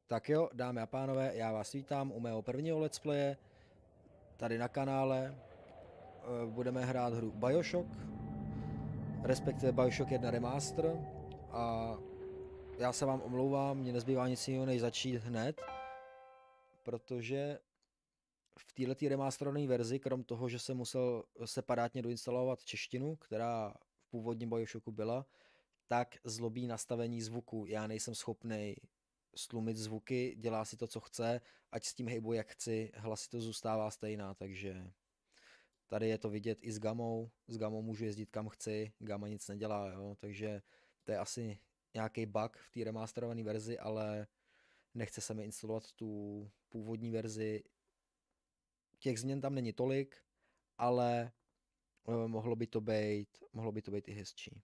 Tak jo, dámy a pánové, já vás vítám u mého prvního let's playe tady na kanále. Budeme hrát hru BioShock, respektive BioShock 1 Remaster. A já se vám omlouvám, mně nezbývá nic jiného než začít hned, protože v této remasterované verzi, krom toho, že jsem musel separátně doinstalovat češtinu, která v původním BioShocku byla, tak zlobí nastavení zvuku. Já nejsem schopný stlumit zvuky, dělá si to, co chce, ať s tím hejbu, jak chci, hlasitost zůstává stejná, takže tady je to vidět i s gamou. S gamou můžu jezdit kam chci, gama nic nedělá, jo, takže to je asi nějaký bug v té remasterované verzi, ale nechce se mi instalovat tu původní verzi. Těch změn tam není tolik, ale mohlo by to být i hezčí.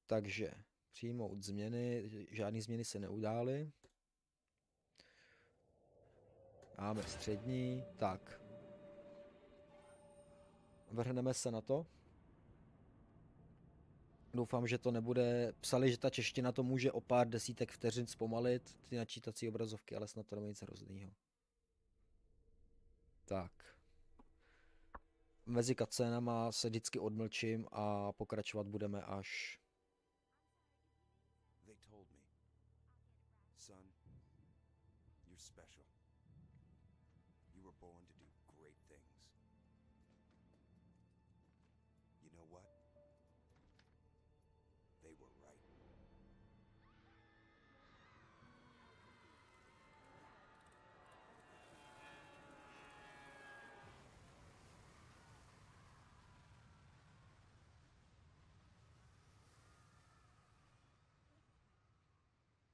Takže přijmout změny, žádné změny se neudály. Máme střední, tak. Vrhneme se na to. Doufám, že to nebude, psali, že ta čeština to může o pár desítek vteřin zpomalit, ty načítací obrazovky, ale snad to není nic hroznýho. Tak. Mezi cutscénama se vždycky odmlčím a pokračovat budeme až... They told me, son, you're special. You were born to do great things. You know what? They were right.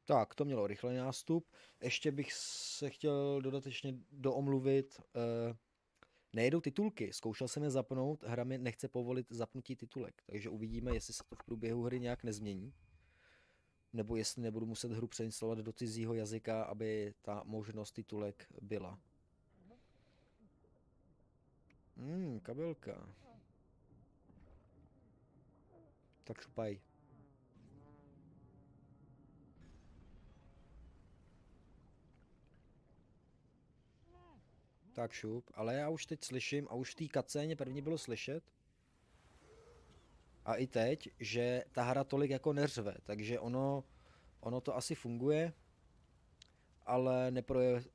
Tak, to mělo rychlý nástup. Ještě bych se chtěl dodatečně doomluvit. Nejedou titulky, zkoušel jsem je zapnout, hra mi nechce povolit zapnutí titulek, takže uvidíme, jestli se to v průběhu hry nějak nezmění. Nebo jestli nebudu muset hru přeinstalovat do cizího jazyka, aby ta možnost titulek byla. Kabelka. Tak šupaj. Tak šup, ale já už teď slyším, a už v té cutscéně první bylo slyšet, a i teď, že ta hra tolik jako neřve, takže ono to asi funguje, ale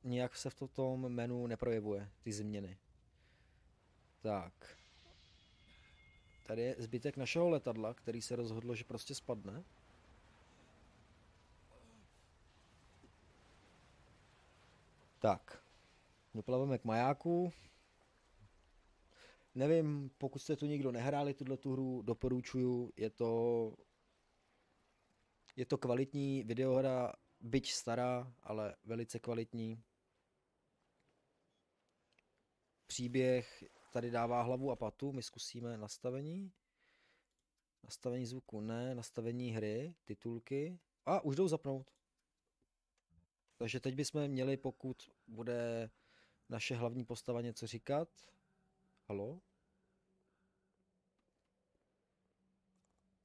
nijak se v tom menu neprojevuje, ty změny. Tak. Tady je zbytek našeho letadla, který se rozhodlo, že prostě spadne. Tak. Doplaveme k majáku. Nevím, pokud jste tu nikdo nehráli tu hru, doporučuju, je to kvalitní videohra, byť stará, ale velice kvalitní. Příběh tady dává hlavu a patu, my zkusíme nastavení. Nastavení zvuku ne, nastavení hry, titulky. A už jdou zapnout. Takže teď bychom měli, pokud bude naše hlavní postava něco říkat. Halo?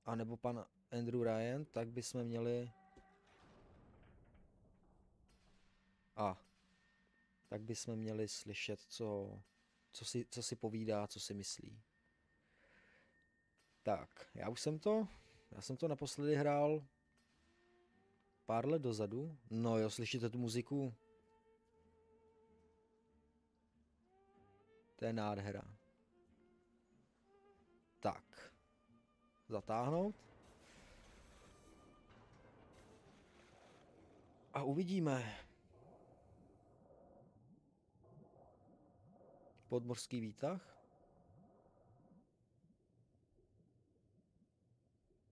A nebo pan Andrew Ryan, tak bychom měli... Tak bychom měli slyšet, co si povídá, co si myslí. Tak, já jsem to naposledy hrál pár let dozadu. No jo, slyšíte tu muziku? To je nádhera. Tak. Zatáhnout. A uvidíme. Podmořský výtah.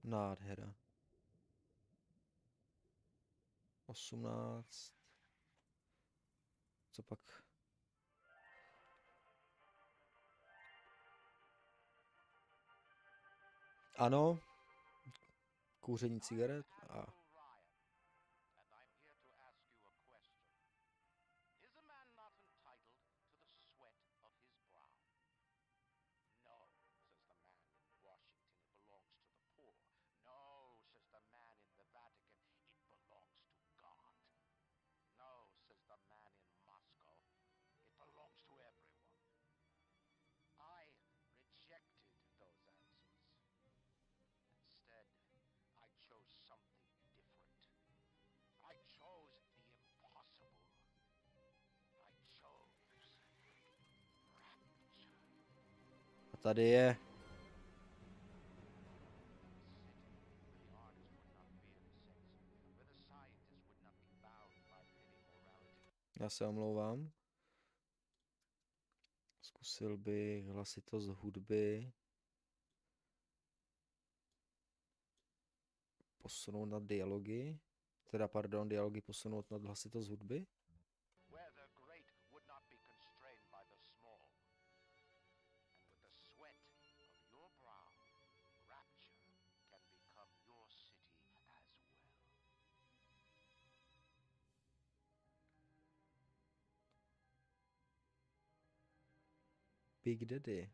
Nádhera. 18. Co pak? Ano. Kouření cigaret a... No, says the man in the Vatican, it belongs to God. A tady je. Já se omlouvám. Zkusil bych hlasitost hudby posunout na dialogy. Teda, pardon, dialogy posunout nad hlasitost hudby. Big Daddy.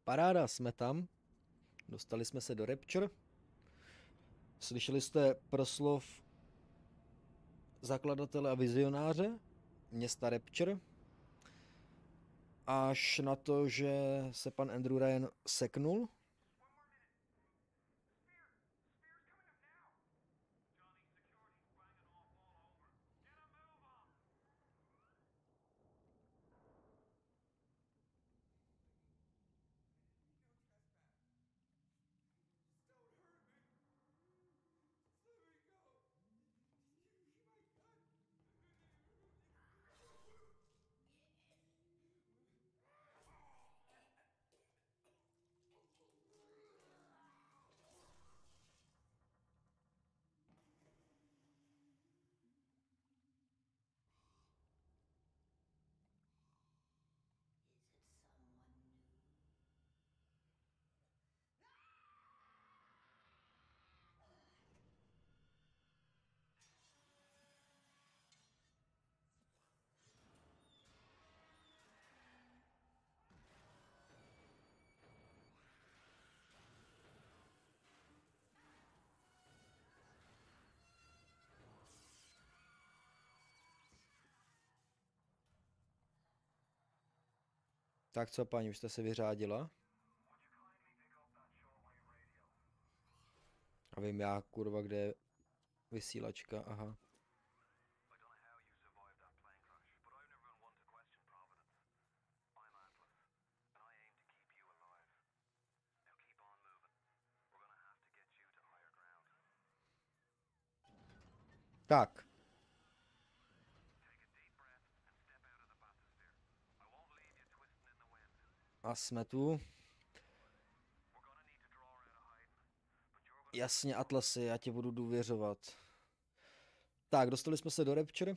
Paráda, jsme tam. Dostali jsme se do Rapture. Slyšeli jste proslov zakladatele a vizionáře města Rapture. Až na to, že se pan Andrew Ryan seknul. Tak co, paní, už jste se vyřádila? A vím já, kurva, kde je vysílačka, aha. Tak. A jsme tu. Jasně, Atlasy, já tě budu důvěřovat. Tak, dostali jsme se do Rapture.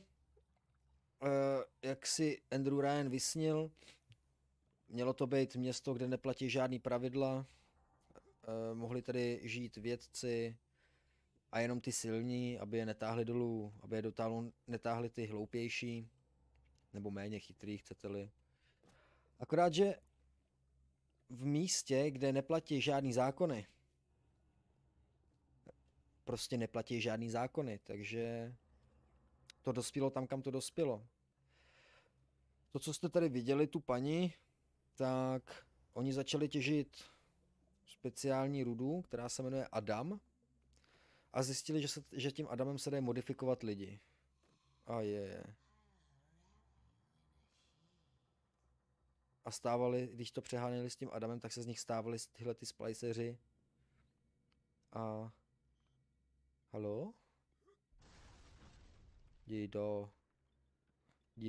Jak si Andrew Ryan vysnil, mělo to být město, kde neplatí žádný pravidla. Mohli tady žít vědci a jenom ty silní, aby je netáhli dolů, aby je netáhli ty hloupější, nebo méně chytrý, chcete-li. Akorát, že v místě, kde neplatí žádný zákony, prostě neplatí žádný zákony, takže to dospělo tam, kam to dospělo. To, co jste tady viděli, tu paní, tak oni začali těžit speciální rudu, která se jmenuje Adam, a zjistili, že tím Adamem se dají modifikovat lidi. A je. A stávali, když to přeháněli s tím Adamem, tak se z nich stávali tyhle ty spliceři. A... Halo? Jdi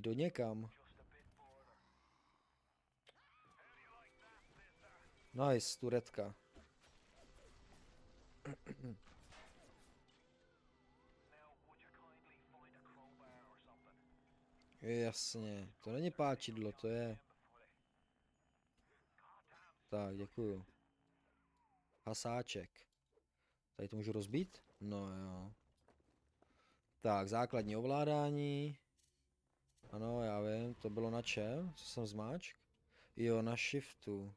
do někam. Nice, turetka. Jasně, to není páčidlo, to je... Tak, děkuju. Hasáček. Tady to můžu rozbít? No jo. Tak, základní ovládání. Ano, já vím, to bylo na čem? Co jsem zmáčk? Jo, na shiftu.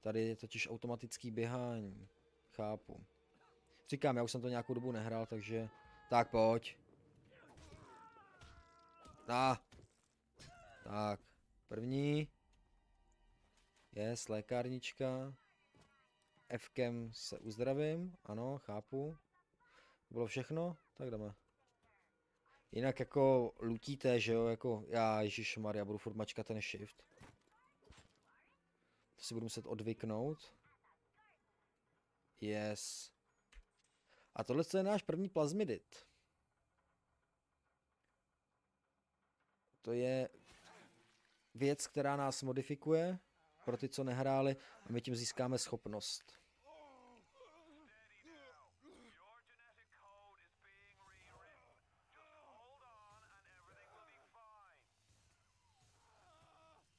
Tady je totiž automatický běhání. Chápu. Říkám, já už jsem to nějakou dobu nehrál, takže... Tak, pojď. Tak, první. Yes, lékárnička. Fkem se uzdravím, ano, chápu. To bylo všechno? Tak jdeme. Jinak jako lutíte, že jo, jako já, ježišmarja, budu furt mačkat ten shift. To si budu muset odvyknout. Yes. A tohle je náš první plazmidit. To je věc, která nás modifikuje, pro ty, co nehráli, a my tím získáme schopnost.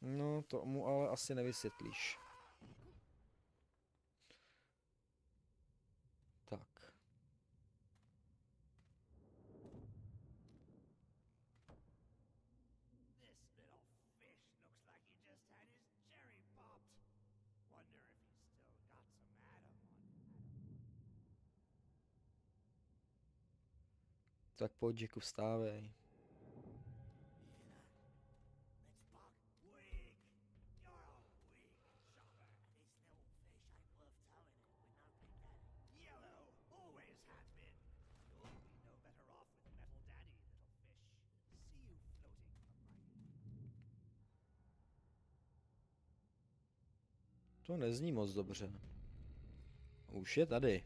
No, to mu ale asi nevysvětlíš. Tak. Tak pojď, Jacku, vstávej. To nezní moc dobře. Už je tady.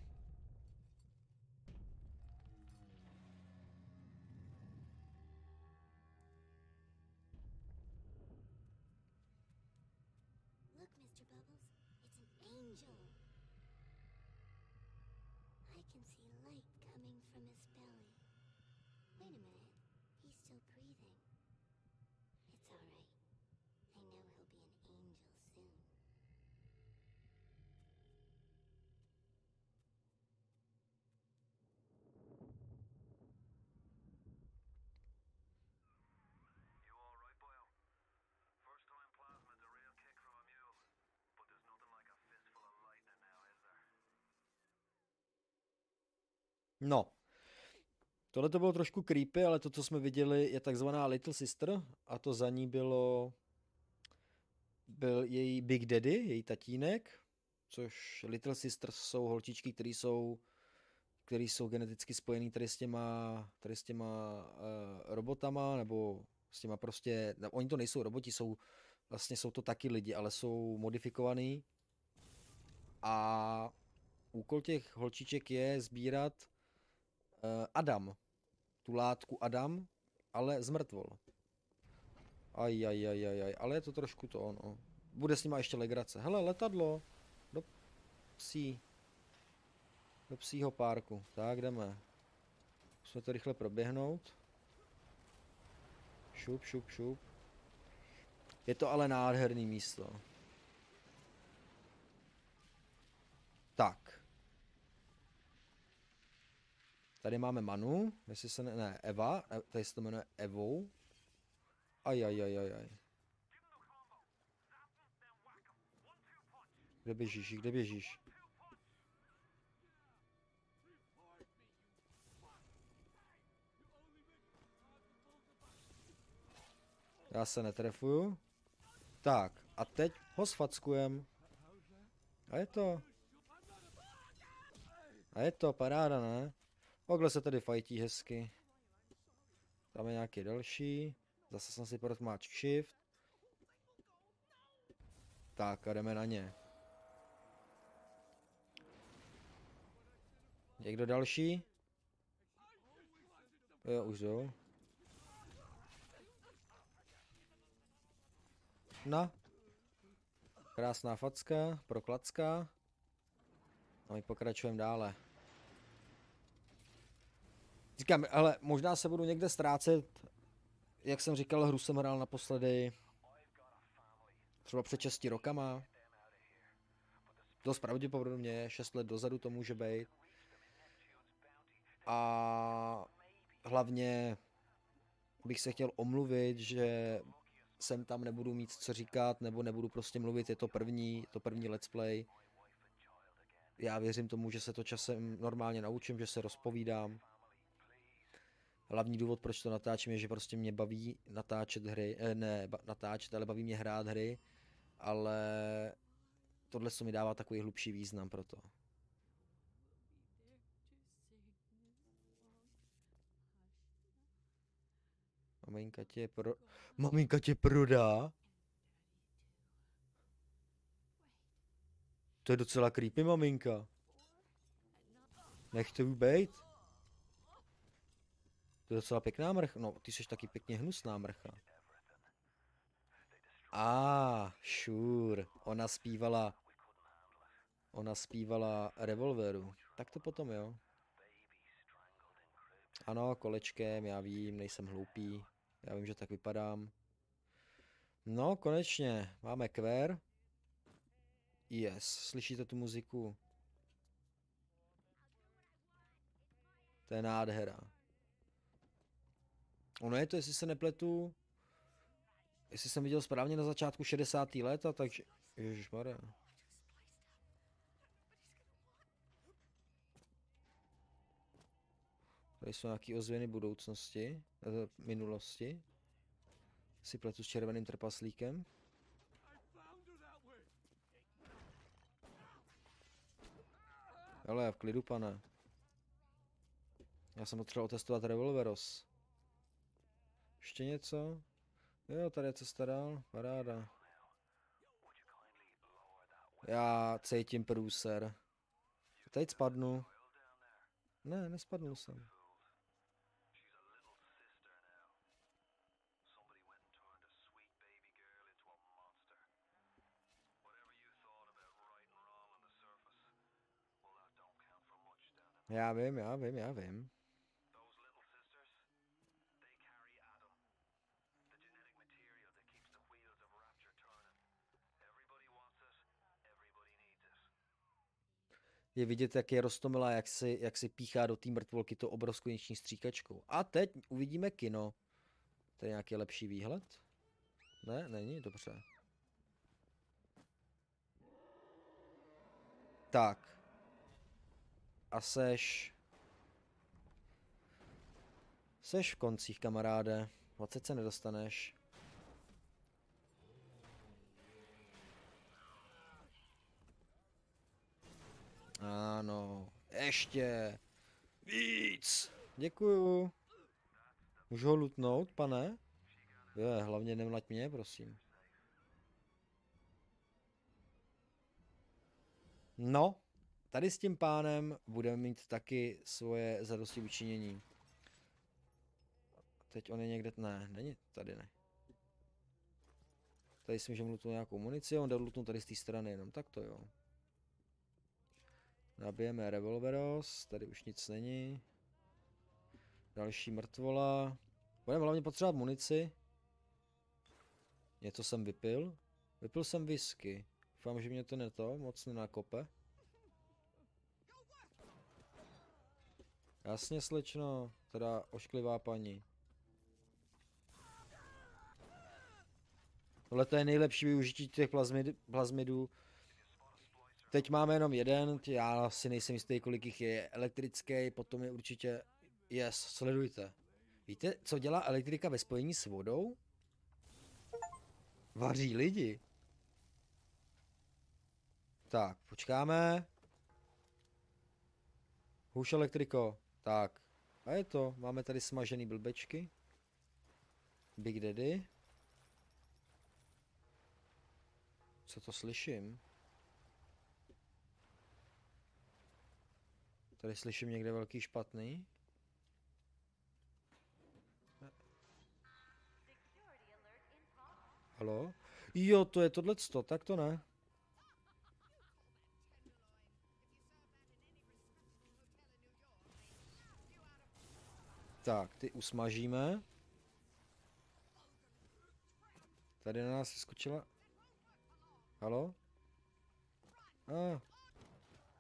Look, Mr. Bubbles, it's an angel. I can see light coming from his belly. Wait a minute, he's still breathing. It's all right. I know he'll be an angel soon. You all right, Boyle? First time plasmid's a real kick from a mule, but there's nothing like a fistful of lightning now, is there? No. Tohle to bylo trošku creepy, ale to, co jsme viděli, je takzvaná Little Sister a to za ní byl její Big Daddy, její tatínek, což Little Sisters jsou holčičky, které jsou geneticky spojený tady s těma robotama, nebo s těma prostě, no, oni to nejsou roboti, vlastně jsou to taky lidi, ale jsou modifikovaný a úkol těch holčiček je sbírat Adam, tu látku Adam, ale zmrtvol. Aj, ale je to trošku to ono. Bude s nima ještě legrace. Hele, letadlo. Do psího párku. Tak, jdeme. Musíme to rychle proběhnout. Šup. Je to ale nádherný místo. Tak. Tady máme Manu, jestli se ne, Eva, tady se to jmenuje Evou. Aj. Kde běžíš? Já se netrefuju. Tak, a teď ho sfackujem. A je to paráda, ne? Takhle se tady fajtí hezky. Tam je nějaký další. Zase jsem si protmáč shift. Tak a jdeme na ně. Někdo další? Jo, už jdou. No. Krásná facka, proklacka. A my pokračujeme dále. Říkám, ale možná se budu někde ztrácet. Jak jsem říkal, hru jsem hrál naposledy třeba před 6 rokama. Dost pravděpodobně, 6 let dozadu to může být. A hlavně bych se chtěl omluvit, že sem tam nebudu mít co říkat, nebo nebudu prostě mluvit, je to první let's play. Já věřím tomu, že se to časem normálně naučím, že se rozpovídám. Hlavní důvod, proč to natáčím, je, že prostě mě baví natáčet hry, natáčet, ale baví mě hrát hry, ale tohle co mi dává takový hlubší význam pro to. Maminka tě prodá? To je docela creepy, maminka. Nechte ji bejt. To je docela pěkná mrcha. No, ty jsi taky pěkně hnusná mrcha. Sure. Ona zpívala Revolveru. Tak to potom, jo. Ano, kolečkem, já vím, nejsem hloupý. Já vím, že tak vypadám. No, konečně, máme kvér. Yes, slyšíte tu muziku? To je nádhera. Ono je to, jestli se nepletu, jestli jsem viděl správně na začátku 60. let, takže... Ježišmarja. Tady jsou nějaký ozvěny budoucnosti, minulosti. Si pletu s červeným trpaslíkem. Ale v klidu, pane. Já jsem potřeboval otestovat Revolveros. Ještě něco? Jo, tady je cesta dál. Paráda. Já cítím průser. Teď spadnu. Ne, nespadnul jsem. Já vím. Je vidět, jak je roztomilá, jak si píchá do té mrtvolky to obrovskou něční stříkačkou. A teď uvidíme kino. Tady nějaký lepší výhled? Ne, není? Dobře. Tak. A seš v koncích, kamaráde. 20 se nedostaneš. Ano, ještě. Víc. Děkuju. Můžu ho lutnout, pane? Jo, hlavně nemlaď mě, prosím. No, tady s tím pánem budeme mít taky svoje zadosti učinění. Teď on je někde, ne, není, tady ne. Tady si můžeme lutnout nějakou munici, on jde lutnout tady z té strany jenom, tak to jo. Nabijeme Revolveros, tady už nic není. Další mrtvola. Budeme hlavně potřebovat munici. Něco jsem vypil. Vypil jsem whisky. Doufám, že mě to moc nenakope. Jasně, slečno, teda ošklivá paní. Tohle to je nejlepší využití těch plazmidů. Teď máme jenom jeden, já si nejsem jistý, kolik jich je elektrický, potom je určitě... Yes, sledujte. Víte, co dělá elektrika ve spojení s vodou? Vaří lidi. Tak, počkáme. Huš elektriko. Tak. A je to. Máme tady smažený blbečky. Big Daddy. Co to slyším? Tady slyším někde velký špatný. Halo? Jo, to je tohleto, tak to ne. Tak, ty usmažíme. Tady na nás skočila. Halo?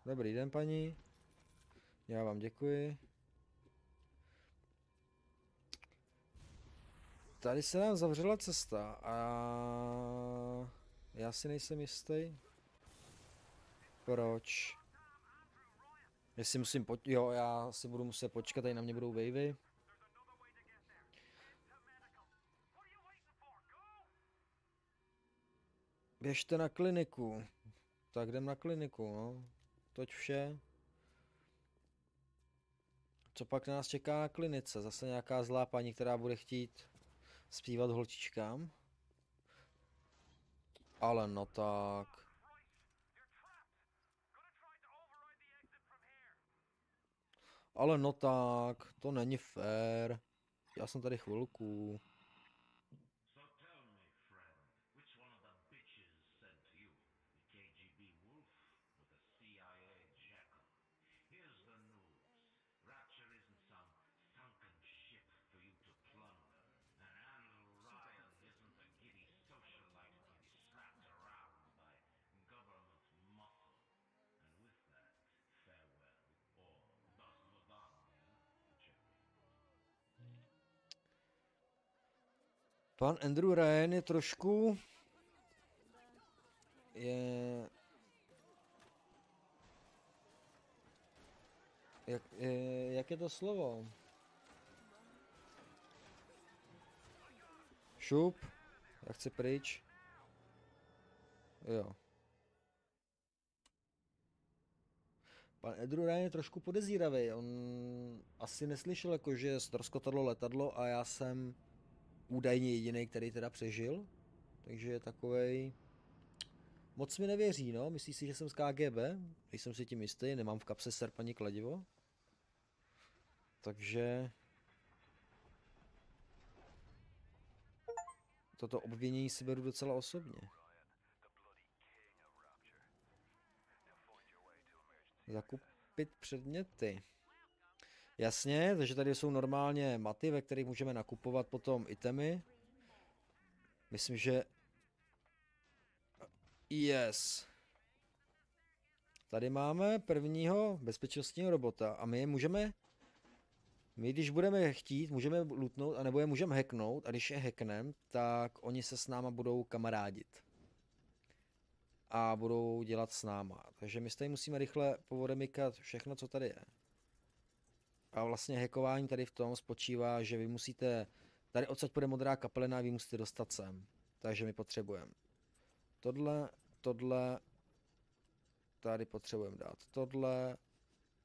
Dobrý den, paní. Já vám děkuji. Tady se nám zavřela cesta a já si nejsem jistý. Proč? Jestli musím jo, já si budu muset počkat, tady na mě budou wavy. Běžte na kliniku. Tak jdem na kliniku, no. Toť vše. Co pak nás čeká na klinice? Zase nějaká zlá paní, která bude chtít zpívat holčičkám? Ale no tak. Ale no tak, to není fér. Já jsem tady chvilku. So tell me, friend, which one of the bitches sent you? The KGB wolf or the CIA jackal? Here's the news. Rapture isn't some sunken ship for you to plunder. And Andrew Ryan isn't a giddy socialite to be slapped around by government muscle. And with that, farewell. Or das Vidania, whichever. Pan Andrew Ryan je trošku... Je... Jak je to slovo? Šup. Já chci pryč. Jo. Pan Andrew Ryan je trošku podezíravý. On asi neslyšel, jako že ztroskotalo letadlo a já jsem údajně jediný, který teda přežil. Takže je takovej... Moc mi nevěří, no. Myslí si, že jsem z KGB. Nejsem si tím jistý, nemám v kapse serp ani kladivo. Takže... Toto obvinění si beru docela osobně. Zakupit předměty. Jasně, takže tady jsou normálně maty, ve kterých můžeme nakupovat potom itemy. Myslím, že... Yes. Tady máme prvního bezpečnostního robota a my je můžeme... My když budeme chtít, můžeme lootnout, anebo je můžeme hacknout a když je hacknem, tak oni se s náma budou kamarádit. A budou dělat s náma. Takže my tady musíme rychle povodemykat všechno, co tady je. A vlastně hackování tady v tom spočívá, že vy musíte... Tady odsaď půjde modrá kapelina a vy musíte dostat sem. Takže my potřebujeme tohle, tady potřebujeme dát tohle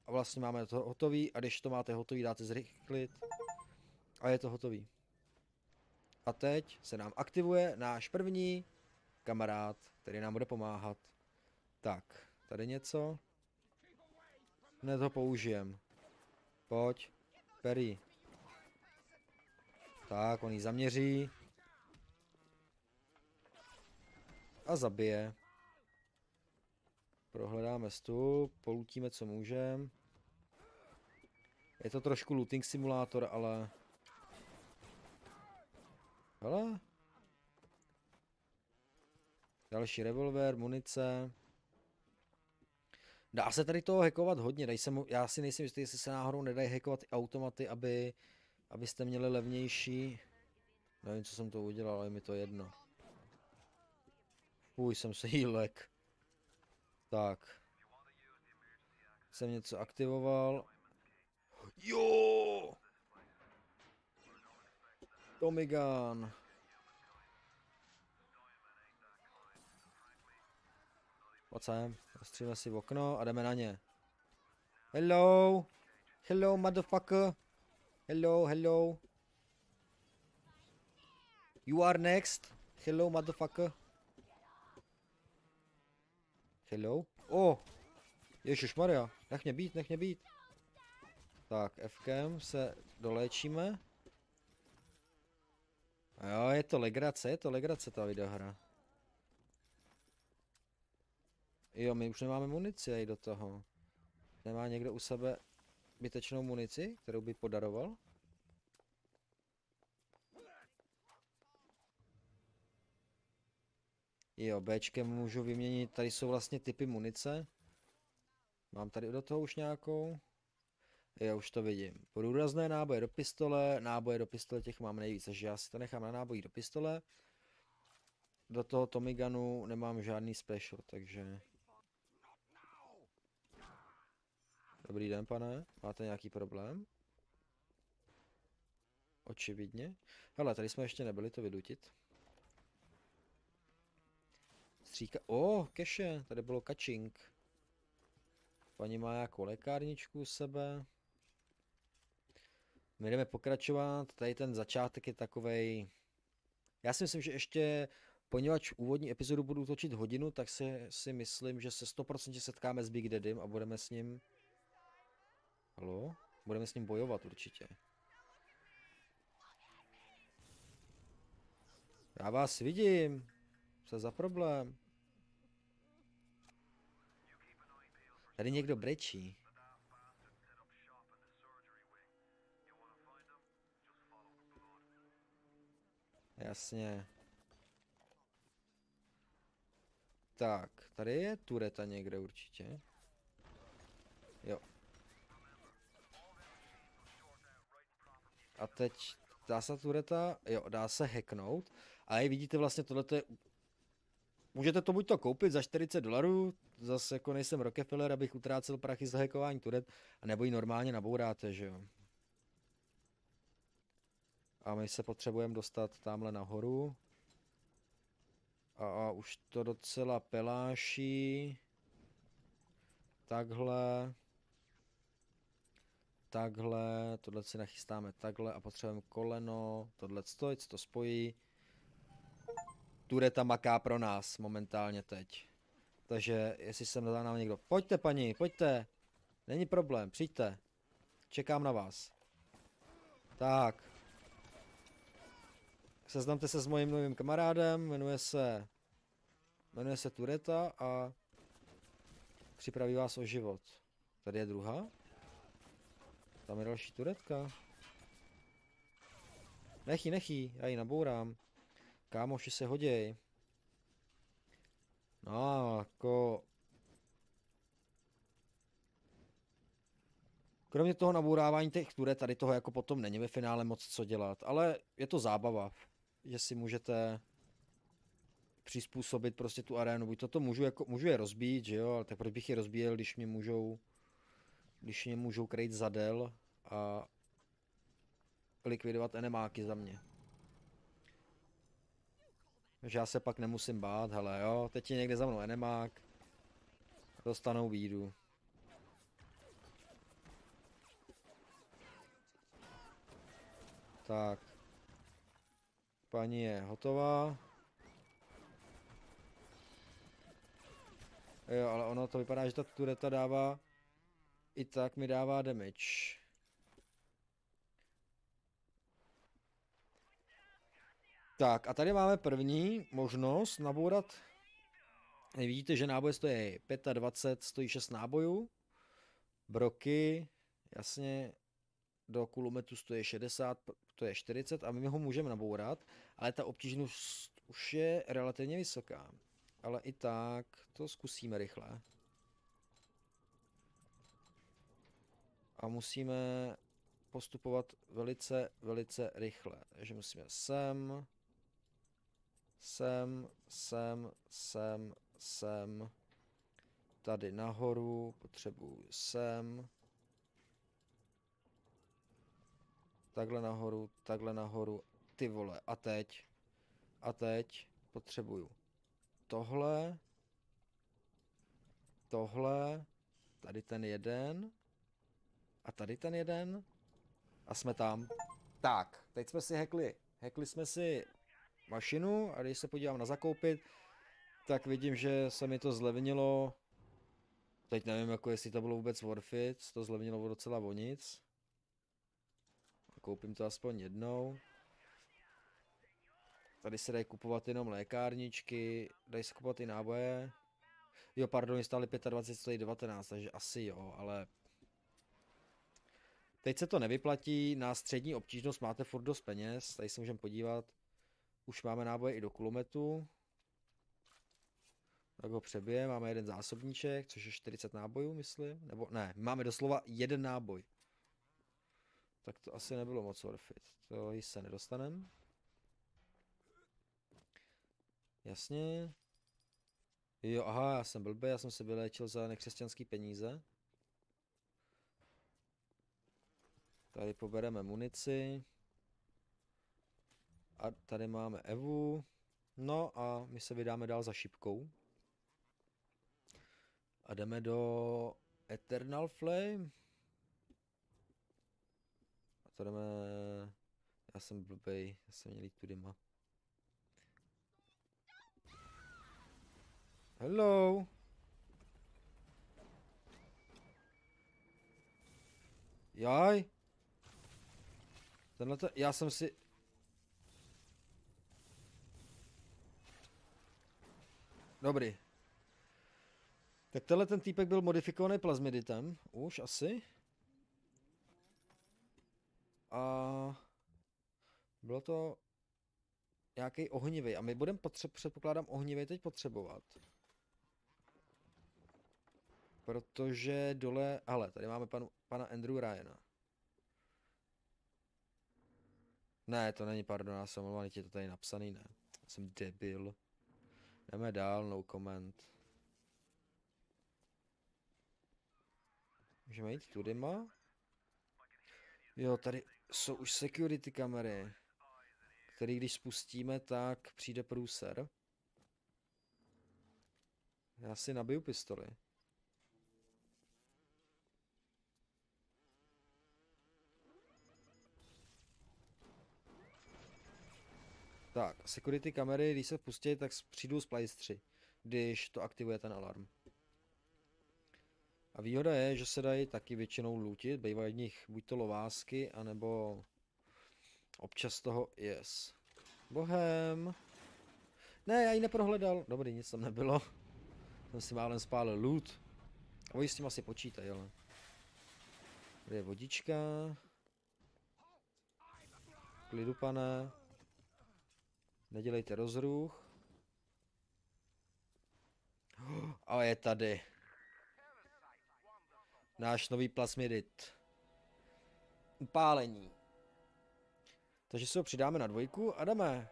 a vlastně máme to hotový a když to máte hotový, dáte zrychlit a je to hotový. A teď se nám aktivuje náš první kamarád, který nám bude pomáhat. Tak, tady něco. Ne, to použijem. Pojď, Perry. Tak, on ji zaměří. A zabije. Prohledáme vstup, polutíme, co můžeme. Je to trošku looting simulátor, ale... Hele. Další revolver, munice. Dá se tady toho hackovat hodně, já si nejsem jistý, jestli se náhodou nedají hackovat automaty, abyste měli levnější. Nevím, co jsem to udělal, ale je mi to jedno. Fuj, jsem se jílek. Tak. Jsem něco aktivoval. Jo! Tommy gun. Pojď sem, rozstřílíme si v okno a jdeme na ně. Hello! Hello, motherfucker! Hello, hello! You are next! Hello, motherfucker! Hello? Oh! Ježišmarja, nech mě být, nech mě být. Tak, Fkem se doléčíme. A jo, je to legrace ta videohra. Jo, my už nemáme munici do toho. Nemá někdo u sebe zbytečnou munici, kterou by podaroval? Jo, Bčkem můžu vyměnit, tady jsou vlastně typy munice. Mám tady do toho už nějakou. Jo, už to vidím. Průrazné náboje do pistole těch mám nejvíc, takže já si to nechám na nábojí do pistole. Do toho Tommy Gunu nemám žádný special, takže... Dobrý den, pane. Máte nějaký problém? Očividně. Hele, tady jsme ještě nebyli to vydutit. Stříka... keše, tady bylo kačink. Paní má nějakou lékárničku u sebe. My jdeme pokračovat, tady ten začátek je takovej... Já si myslím, že ještě, poněvadž úvodní epizodu budu točit hodinu, tak si myslím, že se 100% setkáme s Big Daddym a budeme s ním... Halo? Budeme s ním bojovat určitě. Já vás vidím. Co za problém? Tady někdo brečí. Jasně. Tak, tady je tureta někde určitě. Jo. A teď dá se tureta, jo, dá se hacknout. A jak vidíte vlastně tohleto je... Můžete to buď to koupit za $40, zase jako nejsem Rockefeller, abych utrácel prachy za hackování turet, a nebo ji normálně nabouráte, že jo. A my se potřebujeme dostat tamhle nahoru. A už to docela peláší. Takhle. Takhle, tohle si nachystáme takhle a potřebujeme koleno, tohle to spojí. Tureta maká pro nás momentálně teď. Takže jestli sem dá nám někdo, pojďte paní, pojďte. Není problém, přijďte. Čekám na vás. Tak. Seznamte se s mojím novým kamarádem, jmenuje se Tureta a připraví vás o život. Tady je druhá. Tam je další turetka. Nechy, já ji nabourám. Kámoši se hoděj. No, jako... Kromě toho nabourávání těch turet, tady toho jako potom není ve finále moc co dělat. Ale je to zábava, že si můžete přizpůsobit prostě tu arénu. Buď toto můžu je rozbít, že jo, ale tak proč bych je rozbíjel, když mě můžou krejt zadel a likvidovat enemáky za mě. Takže já se pak nemusím bát, hele jo, teď je někde za mnou enemák, dostanou bídu. Tak. Paní je hotová. Jo, ale ono to vypadá, že ta tureta dává, i tak mi dává damage. Tak a tady máme první možnost nabourat. Vidíte, že náboje stojí 25, stojí 6 nábojů. Broky, jasně, do kulometu stojí 60, to je 40 a my ho můžeme nabourat, ale ta obtížnost už je relativně vysoká. Ale i tak to zkusíme rychle. A musíme postupovat velice, velice rychle. Takže musíme sem, tady nahoru, potřebuji sem, takhle nahoru, ty vole, a teď potřebuju tohle, tady ten jeden, a tady ten jeden, a jsme tam. Tak, teď jsme si hackli jsme si mašinu a když se podívám na zakoupit, tak vidím, že se mi to zlevnilo. Teď nevím, jako jestli to bylo vůbec worth it, to zlevnilo docela o nic. Koupím to aspoň jednou. Tady se dají kupovat jenom lékárničky, dají se kupovat i náboje. Jo, pardon, stály 25, stojí 19, takže asi jo, ale... Teď se to nevyplatí, na střední obtížnost máte furt dost peněz, tady se můžeme podívat. Už máme náboje i do kulometu. Tak ho přebije, máme jeden zásobníček, což je 40 nábojů, myslím. Nebo ne, máme doslova jeden náboj. Tak to asi nebylo moc worth it. To již se nedostanem. Jasně. Jo, aha, já jsem blbý, já jsem se vyléčil za nekřesťanský peníze. Tady pobereme munici. A tady máme Evu. No a my se vydáme dál za šipkou. A jdeme do Eternal Flame. A to jdeme... Já jsem blbej, já jsem měl jít tudy ma. Hello. Jaj. Tenhle, já jsem si... Dobrý. Tak tenhle ten týpek byl modifikovaný plazmiditem, už asi. A bylo to nějaký ohnivý. A my budeme předpokládám ohnivý teď potřebovat. Protože dole, ale tady máme pana Andrew Ryana. Ne, to není, pardon, já jsem omlouvaný, je to tady napsaný, ne. Jsem debil. Jdeme dál, no comment. Můžeme jít tudyma? Jo, tady jsou už security kamery, který když spustíme, tak přijde průser. Já si nabiju pistoli. Tak, security kamery, když se pustí, tak přijdou splice 3, když to aktivuje ten alarm. A výhoda je, že se dají taky většinou lootit, bývají v nich buď to lovásky, anebo občas toho, yes. Bohem. Ne, já ji neprohledal. Dobrý, nic tam nebylo. Jsem si málem spálil loot. A oni s tím asi počítají, ale. Tady je vodička. Klidu, pane. Nedělejte rozruch. A je tady. Náš nový plasmidit. Upálení. Takže si ho přidáme na 2 a jdeme.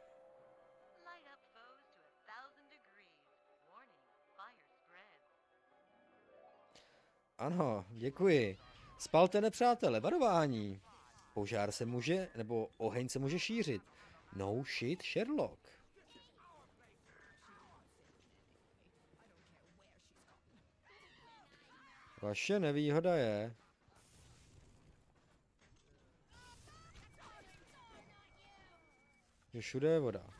Ano, děkuji. Spalte nepřátele, varování. Požár se může, nebo oheň se může šířit. No shit, Sherlock. Vaše nevýhoda je... že všude je voda.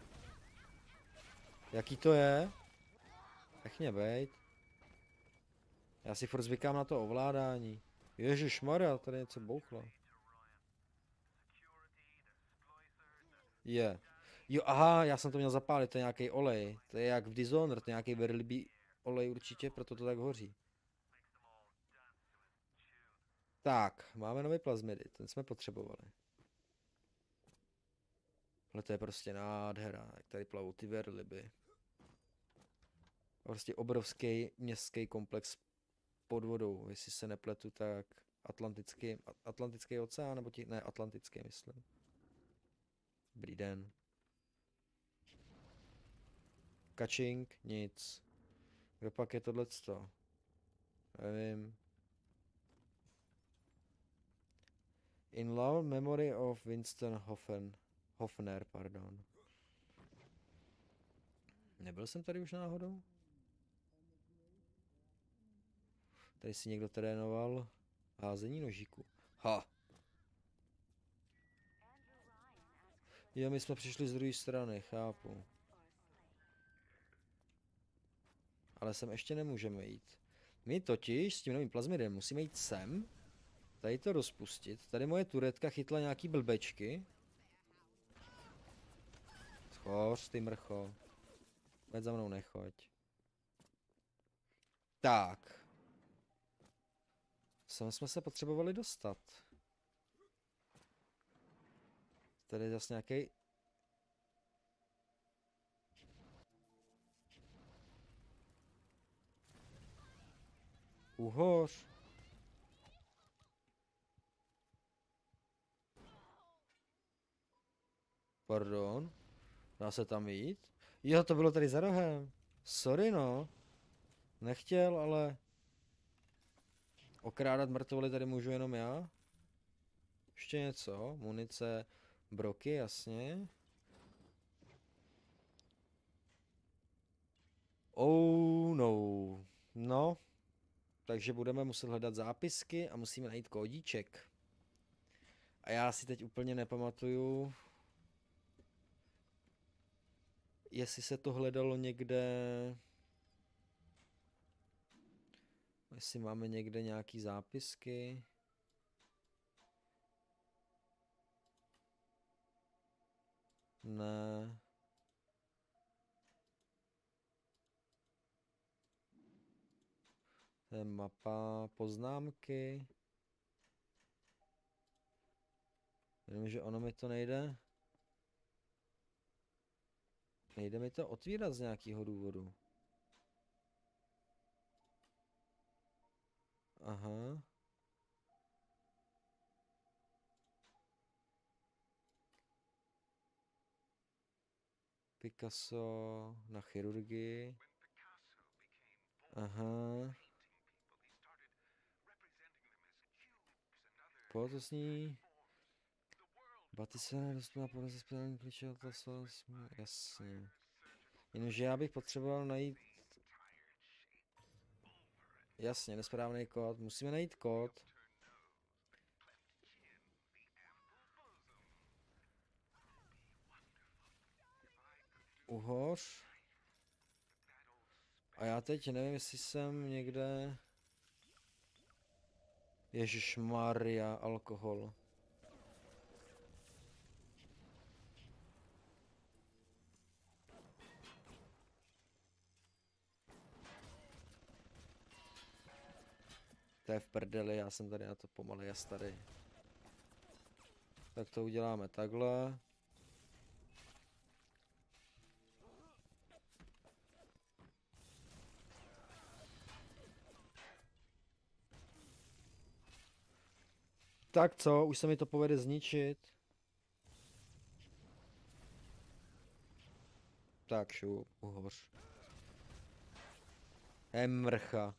Jaký to je? Nech mě bejt. Já si furt zvykám na to ovládání. Ježišmarja, tady něco bouchlo. Je. Jo, aha, já jsem to měl zapálit, to je nějaký olej. To je jak v Dishonored, to je nějaký velrybý olej určitě, proto to tak hoří. Tak, máme nový plazmidit, ten jsme potřebovali. Ale to je prostě nádhera, jak tady plavou ty velryby. Prostě obrovský městský komplex pod vodou, jestli se nepletu, tak Atlantický oceán, nebo ne, Atlantický, myslím. Dobrý den. Kačink, nic. Kdo pak je tohleto? Nevím. In love memory of Winston Hofner, pardon. Nebyl jsem tady už náhodou? Tady si někdo trénoval házení nožíku. Ha! Jo, my jsme přišli z druhé strany, chápu. Ale sem ještě nemůžeme jít. My totiž s tím novým plazmidem musíme jít sem. Tady to rozpustit. Tady moje turetka chytla nějaký blbečky. Schoř, ty mrcho. Pojď za mnou, nechoď. Tak. Sem jsme se potřebovali dostat. Tady je zase nějaký. Uhoř. Pardon. Dá se tam jít? Jo, to bylo tady za rohem. Sorry no. Nechtěl, ale... Okrádat mrtvoly tady můžu jenom já. Ještě něco. Munice, broky, jasně. Oh no. No. Takže budeme muset hledat zápisky a musíme najít kódíček. A já si teď úplně nepamatuju, jestli se to hledalo někde... Jestli máme někde nějaký zápisky. Ne. To je mapa, poznámky. Jenom, že ono mi to nejde. Nejde mi to otvírat z nějakého důvodu. Aha. Picasso na chirurgii. Aha. Potosní. Batisana dostala podle speciální klíče od jasně. Jenomže já bych potřeboval najít... Jasně, nesprávný kód. Musíme najít kód. Uhoř. A já teď nevím, jestli jsem někde... Ježišmarja, alkohol. To je v prdeli, já jsem tady na to pomalej a starý. Tak to uděláme takhle. Tak co, už se mi to povede zničit. Tak šup, uhoř. Mrcha.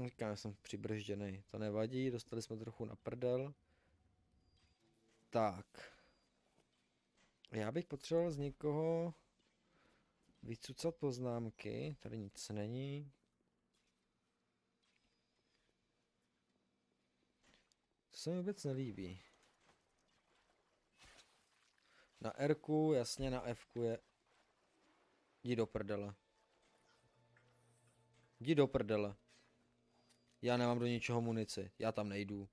Říkám, jsem přibržděnej. To nevadí, dostali jsme trochu na prdel. Tak. Já bych potřeboval z někoho vycucat poznámky. Tady nic není. To se mi vůbec nelíbí. Na R-ku, jasně, na F-ku je... Jdi do prdele. Jdi do prdele. Já nemám do ničeho munici. Já tam nejdu.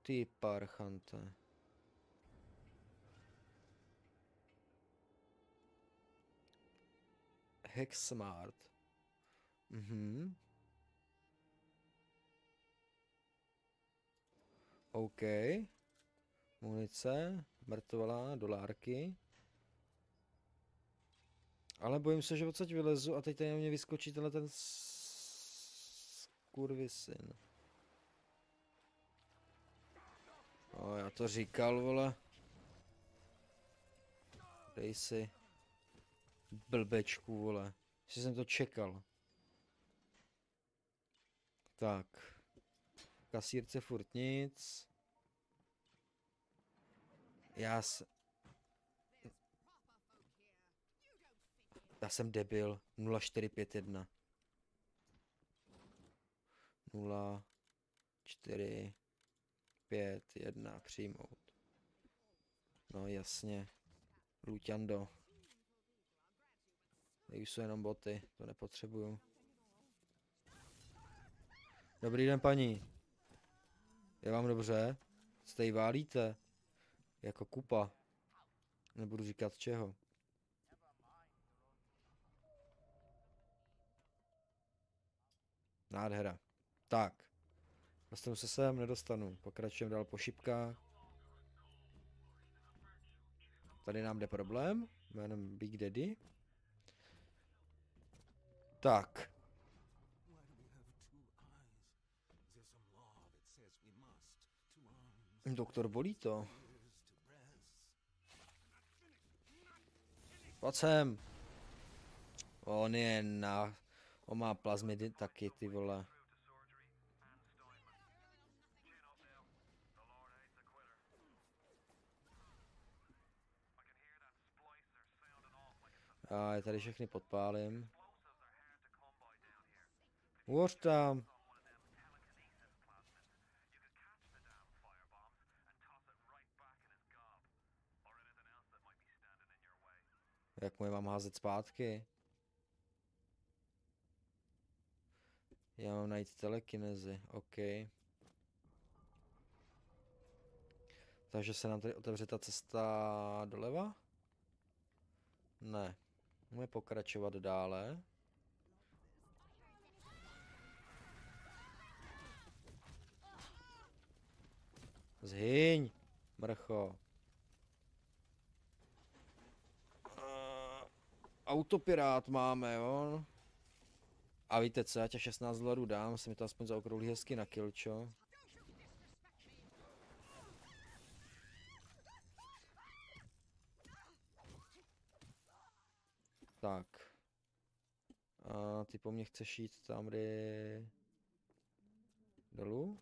Ty parchante. Hexmart. OK. Munice, mrtvola, dolárky. Ale bojím se, že odsaď vylezu a teď tady na mě vyskočí tenhle ten skurvisyn. O, já to říkal, vole. Dej si. Blbečku, vole. Jestli jsem to čekal. Tak. Kasírce furt nic. Já jsem debil. 0451. 0451 přijmout. No jasně. Luťando. Tady už jsou jenom boty, to nepotřebuju. Dobrý den, paní. Je vám dobře? Jste jí válíte? Jako kupa. Nebudu říkat čeho. Nádhera. Tak. Dostanu se sem, nedostanu. Pokračujeme dál po šipkách. Tady nám jde problém. Jménem Big Daddy. Tak. Why do we have two eyes? There's some law that says we must. Two arms, Doktor, bolí to. ears to breasts. Pojď sem. On je na... On má plazmidy taky, ty vole. A je tady všechny podpálím. Uhoř tam. Jak mu je mám házet zpátky? Já mám najít telekinezi, OK. Takže se nám tady otevře ta cesta doleva? Ne. Můžeme pokračovat dále. Zhyň, mrcho. Autopirát máme, jo? A víte co, já tě 16 dolarů dám, se mi to aspoň zaokrouhlí hezky na kilčo. Tak. A ty po mně chceš jít tam, dolů?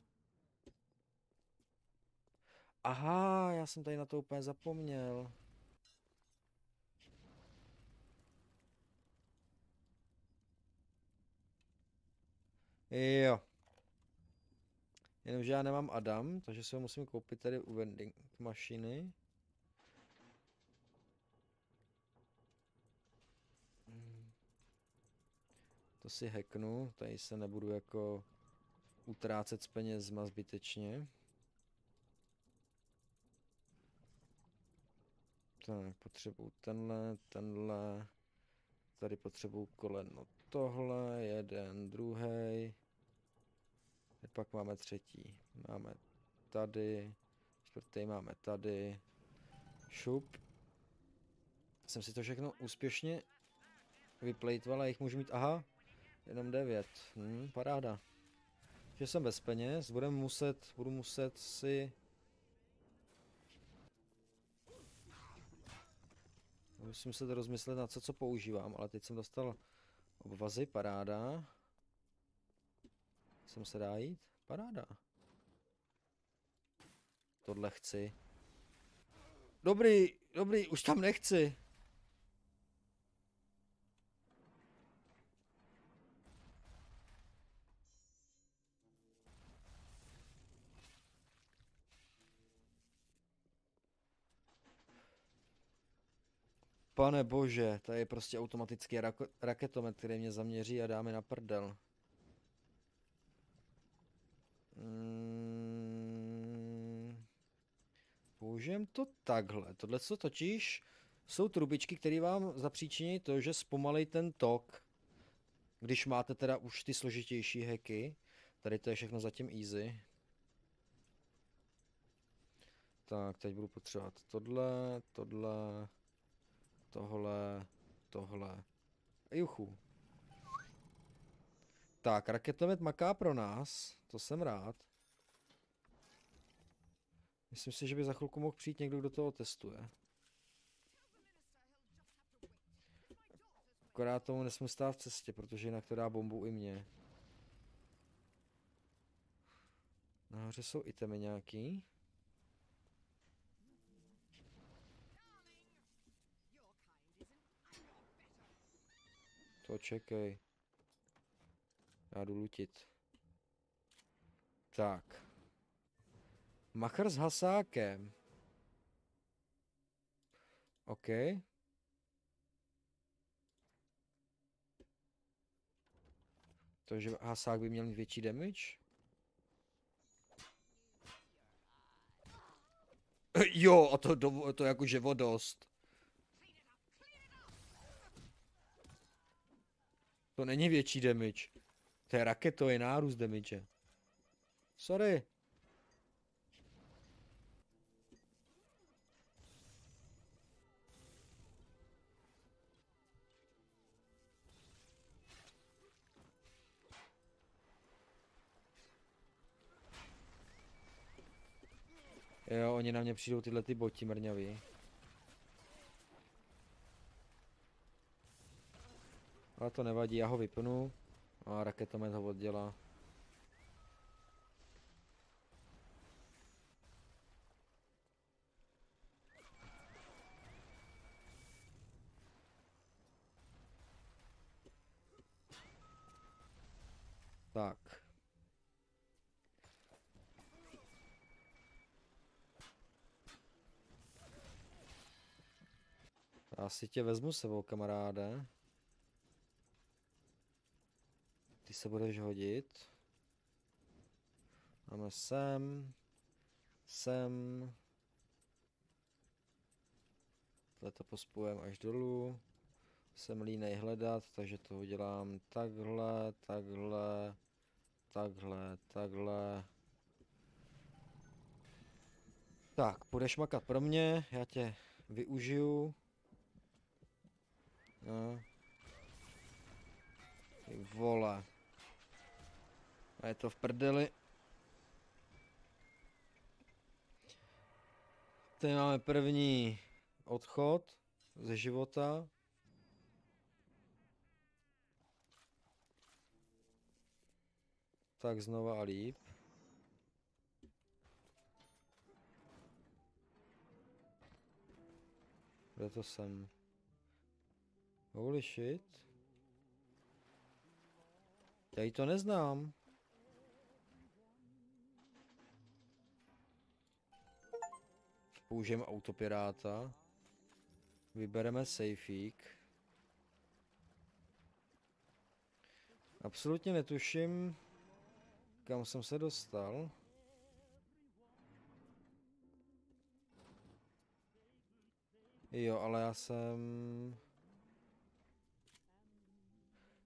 Aha, já jsem tady na to úplně zapomněl. Jo. Jenomže já nemám Adam, takže si ho musím koupit tady u vending mašiny. To si hacknu, tady se nebudu jako utrácet s penězma zbytečně. Tak, potřebuju tenhle. Tady potřebuju koleno tohle, jeden, druhý. Pak máme třetí. Máme tady. Čtvrtý máme tady. Šup. Jsem si to všechno úspěšně vyplejtval a jich můžu mít, aha, jenom 9. Paráda. Že jsem bez peněz, budu muset si... Musím se to rozmyslet na co používám, ale teď jsem dostal obvazy, paráda. Sem se dá jít? Paráda. Tohle chci. Dobrý, už tam nechci. Pane bože, to je prostě automatický raketomet, který mě zaměří a dáme na prdel. Použijem to takhle. Tohle co totiž jsou trubičky, které vám zapříčiní to, že zpomalej ten tok. Když máte teda už ty složitější hacky. Tady to je všechno zatím easy. Tak, teď budu potřebovat tohle. Tohle. Juchu. Tak, raketomet maká pro nás. To jsem rád. Myslím si, že by za chvilku mohl přijít někdo, kdo toho testuje. Akorát tomu nesmím stát v cestě, protože jinak to dá bombu i mě. Nahoře jsou itemy nějaký. To čekej. Já jdu lutit. Tak. Machr s hasákem. OK. Takže hasák by měl mít větší damage? Jo, a to jakože vodost. To není větší damage. To je raketový nárůst damage. Sorry. Jo, oni na mě přijdou tyhle ty boti mrňavý. Ale to nevadí, já ho vypnu. A raketomet ho oddělá. Tak. Já si tě vezmu sebou, kamaráde. Ty se budeš hodit. Máme sem. Sem. Tohle to pospojím až dolů. Jsem línej hledat, takže to udělám takhle, takhle, takhle, takhle. Tak, půjdeš makat pro mě, já tě využiju. No. Ty vole. A je to v prdeli. Tady máme první odchod ze života. Tak znova a líp. Kde to jsem? Holy shit. Já ji to neznám. Použijeme autopiráta. Vybereme safeík. Absolutně netuším, kam jsem se dostal. Jo, ale já jsem...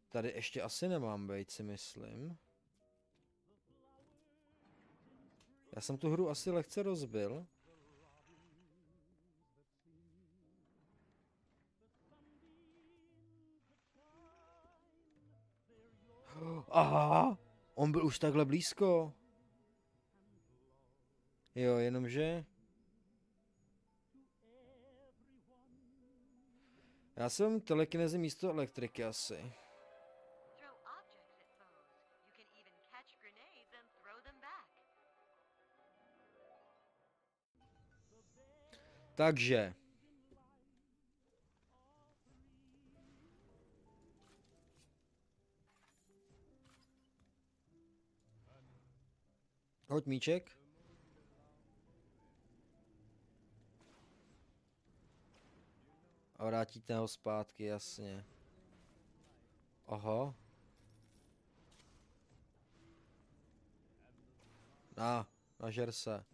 Tady ještě asi nemám být, si myslím. Já jsem tu hru asi lehce rozbil. Aha! On byl už takhle blízko. Jo, jenomže... Já jsem telekinezi místo elektriky asi. Throw objects at foes. You can even catch grenades and throw them back. Takže. Hoď míček. A vrátíte ho zpátky, jasně. Aha. Nažer se.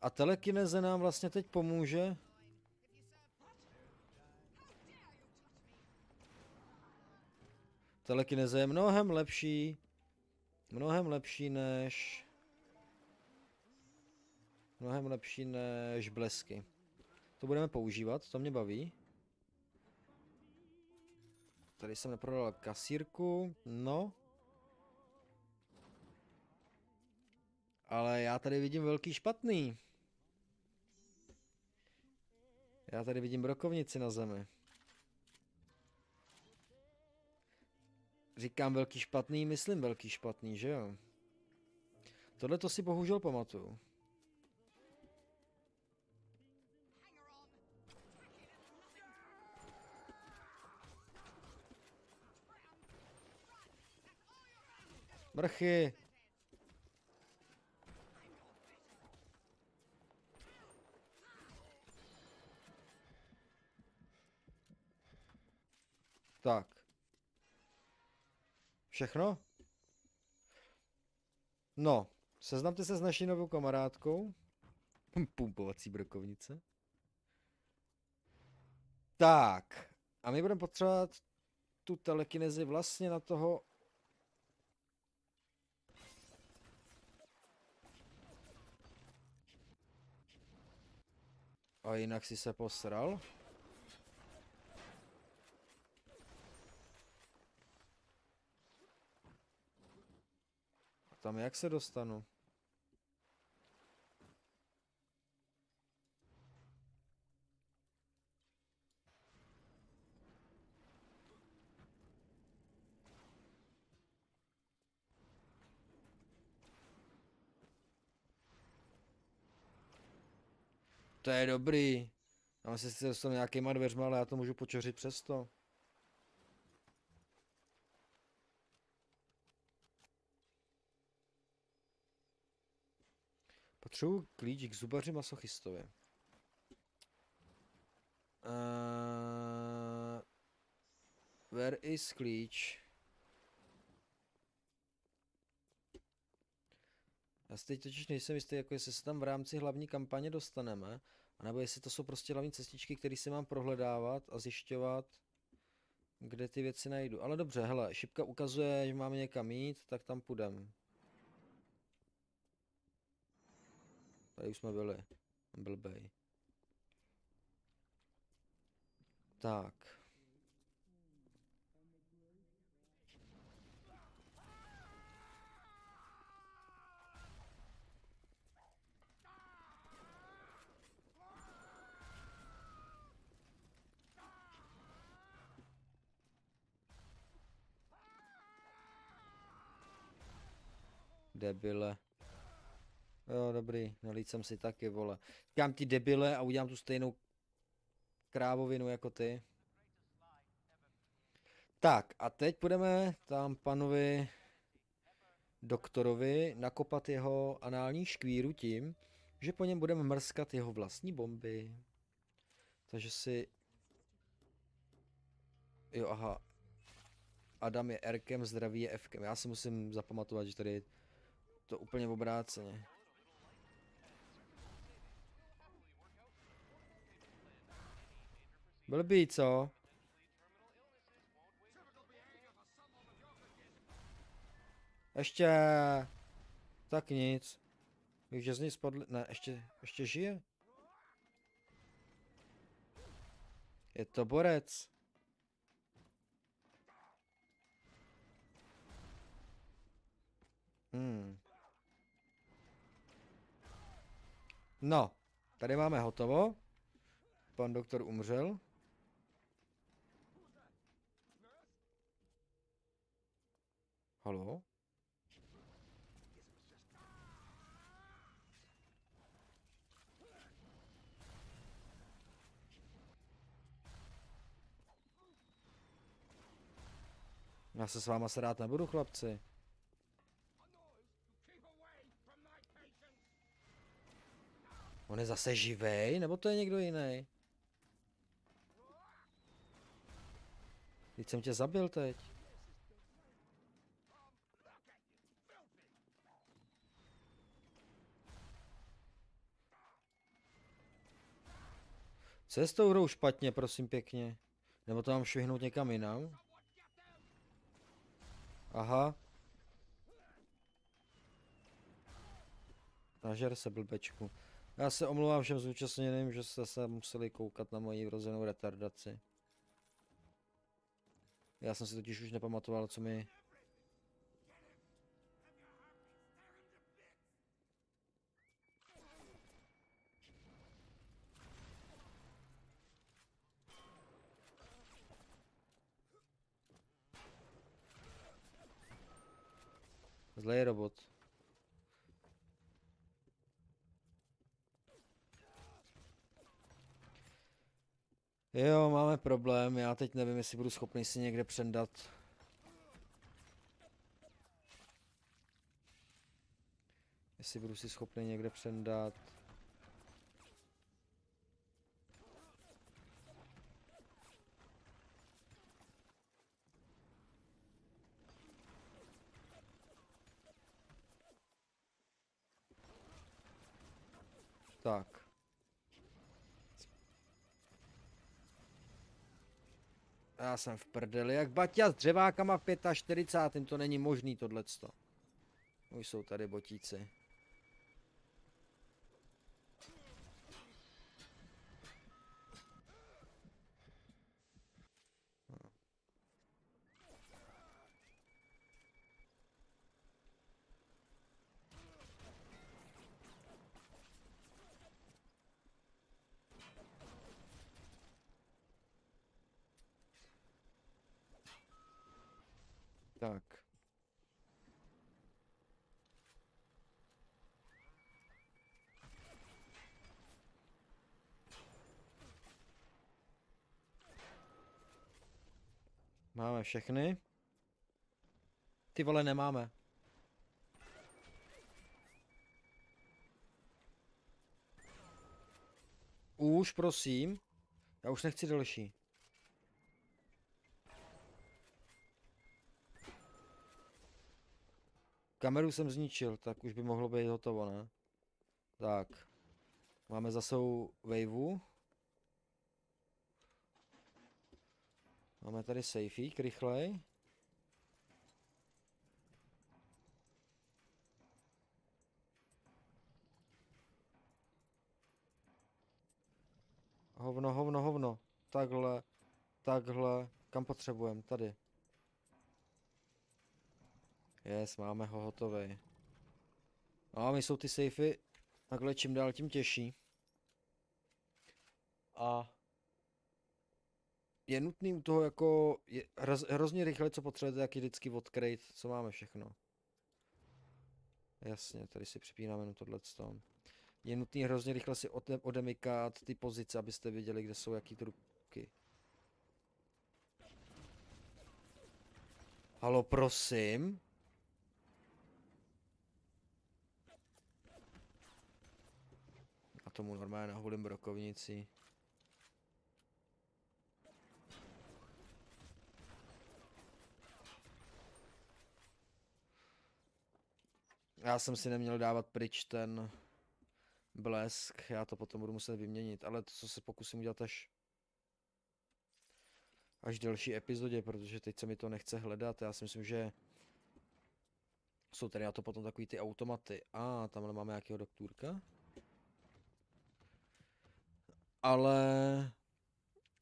A telekineze nám vlastně teď pomůže. Telekineze je mnohem lepší. Mnohem lepší než... Mnohem lepší než blesky. To budeme používat, to mě baví. Tady jsem neprodal kasírku, no. Ale já tady vidím velký špatný. Já tady vidím brokovnici na zemi. Říkám velký špatný, myslím velký špatný, že jo? Tohle to si bohužel pamatuju. Mrchy! Tak. Všechno? No, seznamte se s naší novou kamarádkou. Pumpovací brokovnice. Tak. A my budeme potřebovat tu telekinezi vlastně na toho... A jinak si se posral. A tam jak se dostanu? To je dobrý. Já myslím, že se dostanu nějakýma dveřma, ale já to můžu počořit přesto. Potřebuji klíč k zubaři masochistovi. Where is klíč? Já si teď totiž nejsem jistý, jako jestli se tam v rámci hlavní kampaně dostaneme, anebo jestli to jsou prostě hlavní cestičky, které si mám prohledávat a zjišťovat, kde ty věci najdu. Ale dobře, hele, šipka ukazuje, že máme někam jít, tak tam půjdem. Tady už jsme byli. Blbej. Tak. Debile. Jo, dobrý, nalít jsem si taky, vole. Říkám ti debile a udělám tu stejnou krávovinu jako ty. Tak, a teď půjdeme tam panovi doktorovi nakopat jeho anální škvíru tím, že po něm budeme mrskat jeho vlastní bomby. Takže si... Jo, aha. Adam je Rkem, zdraví je Fkem. Já si musím zapamatovat, že tady je to úplně obráceně. Blbý, co? Ještě... Tak nic. Víš, že z něj spadl... Ne, ještě žije? Je to borec. No, tady máme hotovo. Pan doktor umřel. Haló? Já se s váma srát nebudu, chlapci. On je zase živej, nebo to je někdo jiný? Teď jsem tě zabil teď. Co je s tou hrou špatně, prosím pěkně? Nebo to mám švihnout někam jinam? Aha. Nažer se, blbečku. Já se omlouvám všem zúčastněným, že jste se museli koukat na moji vrozenou retardaci. Já jsem si totiž už nepamatoval, co mi... Zlej robot. Jo, máme problém, já teď nevím, jestli budu schopný si někde přendat. Jestli budu si schopný někde přendat. Tak. Já jsem v prdeli, jak Baťa s dřevákama v 45. To není možný tohleto. Už jsou tady botíci. Tak. Máme všechny. Ty vole, nemáme. Už, prosím. Já už nechci další. Kameru jsem zničil, tak už by mohlo být hotovo, ne? Tak. Máme zase waveu. Máme tady safeík, rychlej. Hovno, hovno, hovno. Takhle, takhle. Kam potřebujeme? Tady. Yes, máme ho hotový. No a my jsou ty safey takhle čím dál tím těžší. A je nutný u toho jako hrozně rychle, co potřebujete, jak vždycky odkryt, co máme všechno. Jasně, tady si připínáme jenom tohleto. Je nutný hrozně rychle si odemykat ty pozice, abyste viděli, kde jsou jaký trubky. Halo, prosím? A tomu normálně nahulím brokovnici. Já jsem si neměl dávat pryč ten blesk, já to potom budu muset vyměnit, ale to, co se pokusím udělat až v delší epizodě, protože teď se mi to nechce hledat, já si myslím, že jsou tady na to potom takový ty automaty. Tamhle máme nějakého doktůrka. Ale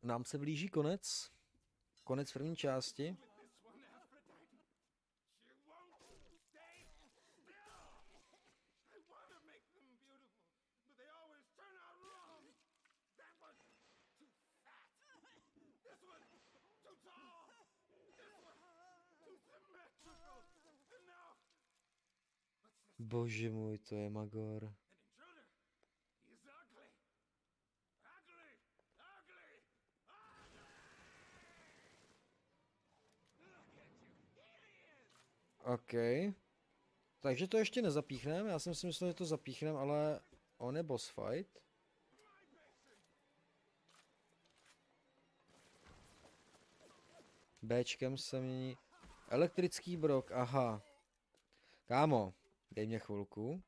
nám se blíží konec. Konec první části. Bože můj, to je Magor. OK. Takže to ještě nezapíchneme, já jsem si myslel, že to zapíchneme, ale on je boss fight. Bčkem se mění. Elektrický brok, aha. Kámo, dej mě chvilku.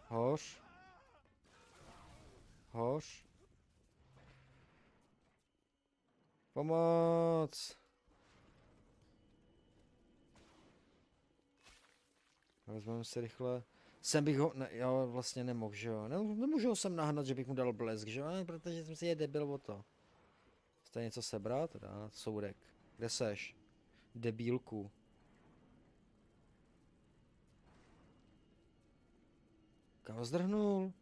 Hoř. Hoř. Pomoc. Vezmeme si rychle. Sem bych ho, ne, já vlastně nemohl, že jo. Nemůžu ho sem nahnat, že bych mu dal blesk, že jo, protože jsem si je debil o to. Chce něco sebrat? Dá, soudek. Kde seš? Debílku. Kam zdrhnul?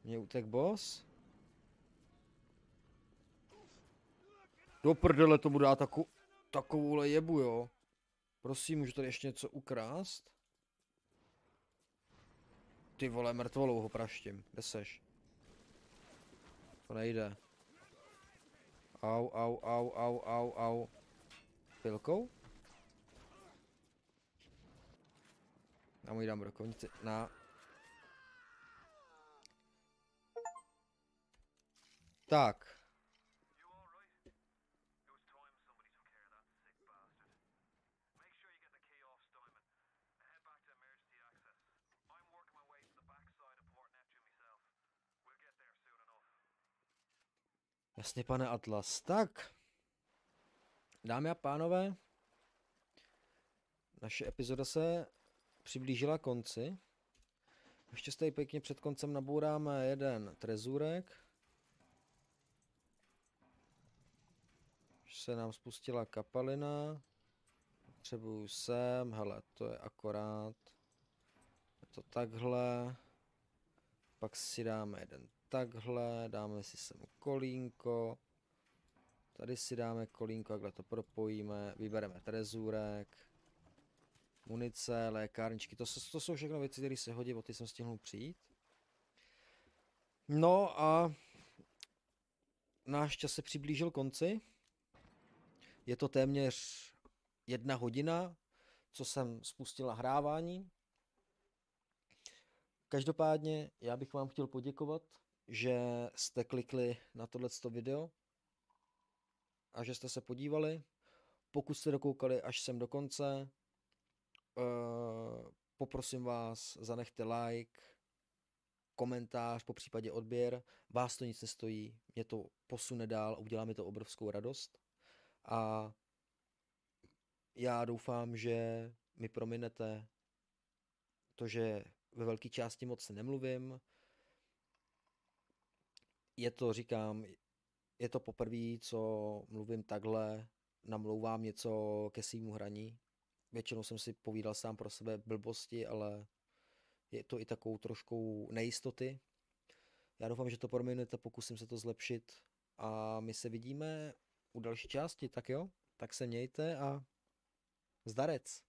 Mě utek boss? Do prdele, tomu dá takovouhle jebu, jo. Prosím, můžu tady ještě něco ukrást? Ty vole, mrtvolou ho praštím. Kde seš? To nejde. Au, au, au, au, au, au. Pilkou? Já mu ji dám brokovnici. Na. Tak. Jasně, pane Atlas. Tak. Dámy a pánové, naše epizoda se přiblížila konci. Ještě tady pěkně před koncem nabouráme jeden trezůrek. Už se nám spustila kapalina. Potřebuju sem, hele, to je akorát. Je to takhle. Pak si dáme jeden takhle, dáme si sem kolínko. Tady si dáme kolínko, takhle to propojíme, vybereme trezůrek, munice, lékárničky, to jsou všechno věci, které se hodí, o ty jsem stihnul přijít. No a náš čas se přiblížil konci. Je to téměř 1 hodina, co jsem spustil nahrávání. Každopádně já bych vám chtěl poděkovat, že jste klikli na tohleto video a že jste se podívali. Pokud jste dokoukali až sem do konce, poprosím vás, zanechte like, komentář, po případě odběr. Vás to nic nestojí, mě to posune dál a udělá mi to obrovskou radost. A já doufám, že mi prominete to, že ve velké části moc nemluvím. Je to, říkám, je to poprvé, co mluvím takhle, namlouvám něco ke svýmu hraní. Většinou jsem si povídal sám pro sebe blbosti, ale je to i takovou trošku nejistoty. Já doufám, že to prominete, pokusím se to zlepšit a my se vidíme u další části, tak jo? Tak se mějte a zdarec.